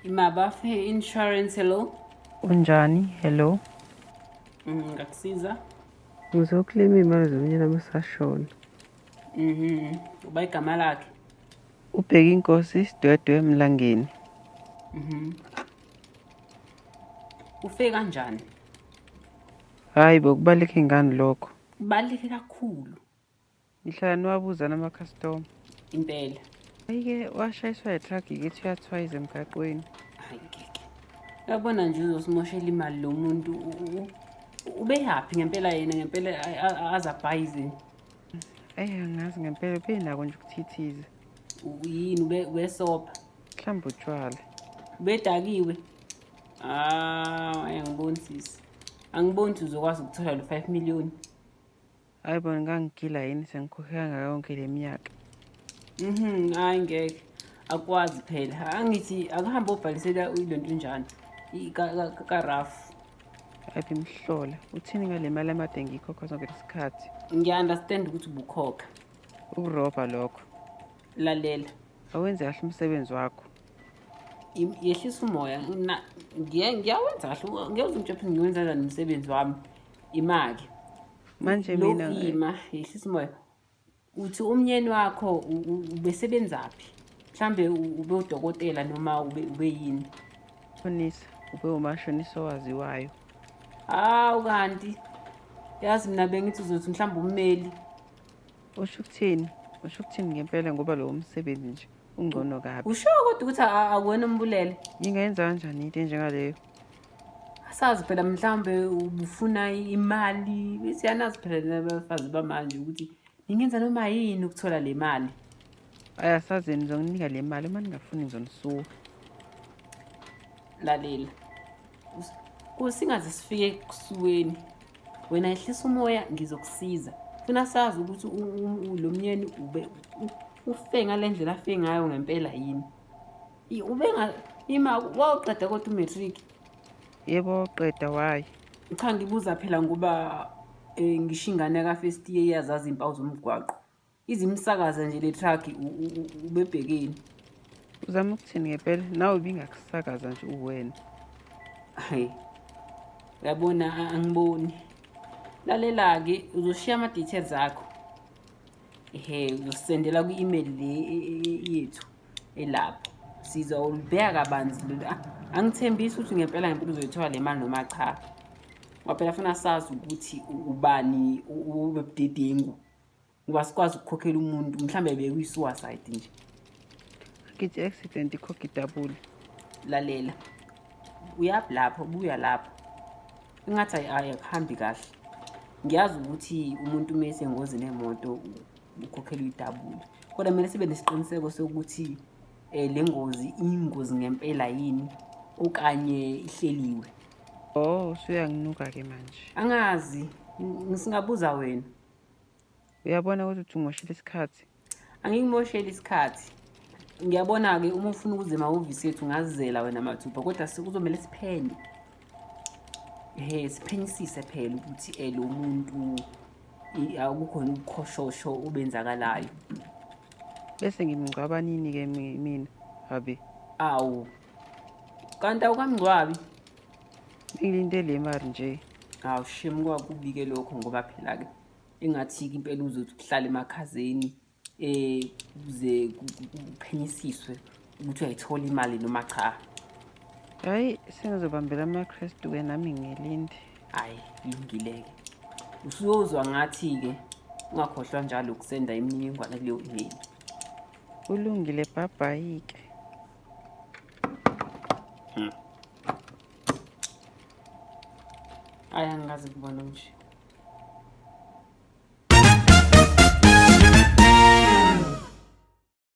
Mabafe Insurance, hello. Unjani? Hello. Ngakusiza. Ngizoklima imali zomnyana masashona. Uba igama lakhe. Ubheka inkosi Sidwedwe Mlangeni. Ufe kanjani? Hayi bokubaleka ingane lokho. Kubaluleke kakhulu. Ngihlala niwabuza nama-customer. Impela. Ayike washayiswa itruck ikithi uyathwayiza emgaqweni. Hayi ngeke. Uyabona nje uzosimoshela imali lo muntu. Ube happy ngempela yena ngempela azabhayize. Angazi ngempela benako nje ukuthithiza. Yini ubesopa? Mhlawumbe utshwala. Ubedakiwe? Angiboni sisi. Angiboni uzokwazi ukuthola lo 5 million. Hayi bona ngangigila yini sengikhokhela ngayo yonke le minyaka. Hayi ngeke. Akwazi phela. Angithi akuhambe obhalisela ilonto njani? Ka-Raf. Hayi mhlola. Uthini ngale mali amade ngikhokha sonke lesikhathi? Ngiya-understand ukuthi ubukhokha. Ukurobha lokho. Lalela. Awenze kahle umsebenzi wakho. Yehlisa umoya. Ngiyawenza kahle. Ngiyawuza umtshephi ngiwenza kanjani umsebenzi wami. Imali. Manje mina Lokima, yehlisa umoya. Uthi umnyeni wakho ubesebenzaphi? Mhlambe ube udokotela noma ube yini? Khonisa, ube umashonisa owaziwayo. Kanti yazi mina bengithi uzothi mhlambe ummeli. Usho ukuthini ngempela ngoba lo umsebenzi nje ungcono kabi. Usho kodwa ukuthi akuwena umbulele. Ngingayenza kanjani into enjengaleyo? Asazi phela mhlambe ubufuna imali. Siyanazi phela nabafazi bamanje ukuthi ningenza noma yini ukuthola le mali. Ayasazi nizonginika le mali uma ningafuni ngizonisuka. Lalela. Kusingaze sifike kusuweni. Wena ehlisa umoya ngizokusiza. Funa sazi ukuthi lo myeni ufe ngalendlela afe ngayo ngempela yini. Waqeda kodwa umatric. Yebo qeda wayi. Cha ngibuza phela ngoba ngisho ingane ka first year yazazi impawu zomgwaqo. Izimsakaza nje le truck ubebhekeni. Uzama ukuthini ngempela nawe bingakusakaza nje uwena. Hayi. Uyabona angiboni. Lalela ke uzoshiya ama details akho. Uzosendela ku-email le yethu elapho. Sizolibheka kabanzi lo. Angithembisi ukuthi ngempela uzoyithola le mali noma cha. Ngoba phela funa sazi ukuthi ubani ubebudedengu. Ngoba sikwazi ukukhokhela umuntu mhlambe bekuyi-suicide nje. Ngithi accident ikhokha idabula. Lalela. Uyapi lapho buya lapho. Engathi akuhambi kahle. Ngiyazi ukuthi umuntu mase engozini nemoto ukhokhela idabula. Kodwa kumele sibe nesiqiniseko sokuthi le ngozi ingozi ngempela yini okanye ihleliwe. Usuyanginuka ke manje. Angazi ngisingabuza wena. Uyabona ukuthi ungoshela isikhathi. Angingimoshela isikhathi. Ngiyabona ke uma ufuna ukuze emahhovisi ethu ngazizela wena mathupha kodwa sikuzomela siphenye. Siphenyisise phela ukuthi lo muntu akukhona ukukhoshosho obenzakalayo. Bese ngimgcwaba nini ke mina habe. Awu. Kanti awukamgcwabi? Ngilinde le mali nje. Shame kwakubike lokho ngoba phela ke engathi impela uzothi kuhlala emakhazeni kuze kuphenyisiswe ukuthi uyayithola imali noma cha. Hayi sengizobambela amaChrist ke nami ngilinde. Hayi lungileke. Usuzozwa ngathi ke ungakhohlwa njalo ukusenda imininingwane kuleyo email. Ulungile bye ke. Angazi kubona nje.